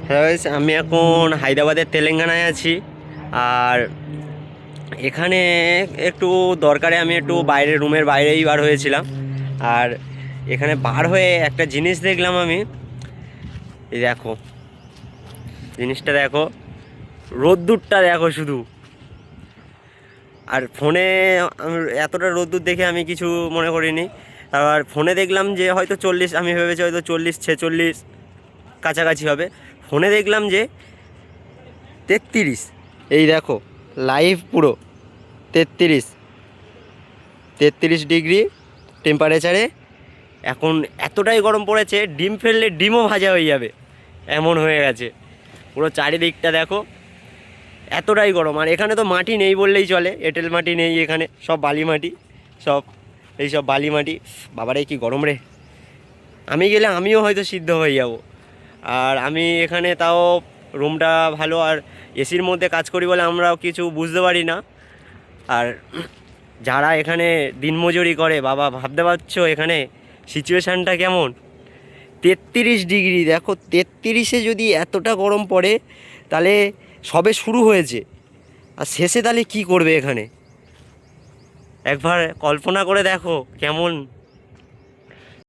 হ্যাঁ, আমি এখন হায়দ্রাবাদের তেলেঙ্গানায় আছি। আর এখানে একটু দরকারে আমি একটু বাইরে, রুমের বাইরেই বার হয়েছিলাম। আর এখানে বার হয়ে একটা জিনিস দেখলাম আমি। এই দেখো, জিনিসটা দেখো, রোদ্দুরটা দেখো শুধু। আর ফোনে এতটা রোদ্দুর দেখে আমি কিছু মনে করিনি। আর ফোনে দেখলাম যে হয়তো 40, আমি ভেবেছি হয়তো 40-46 কাছাকাছি হবে। ফোনে দেখলাম যে 33। এই দেখো, লাইভ পুরো 33 ডিগ্রি টেম্পারেচারে। এখন এতটাই গরম পড়েছে, ডিম ফেললে ডিমও ভাজা হয়ে যাবে এমন হয়ে গেছে। পুরো চারিদিকটা দেখো, এতটাই গরম। আর এখানে তো মাটি নেই বললেই চলে, এঁটেল মাটি নেই এখানে, সব বালি মাটি, সব এইসব বালি মাটি। বাবারে কি গরম রে! আমি গেলে আমিও হয়তো সিদ্ধ হয়ে যাব। আর আমি এখানে তাও রুমটা ভালো, আর এসির মধ্যে কাজ করি বলে আমরাও কিছু বুঝতে পারি না। আর যারা এখানে দিনমজুরি করে, বাবা ভাবতে পারছো এখানে সিচুয়েশানটা কেমন। 33 ডিগ্রি দেখো, 33-এ যদি এতটা গরম পড়ে, তাহলে সবে শুরু হয়েছে, আর শেষে তাহলে কি করবে এখানে। একবার কল্পনা করে দেখো কেমন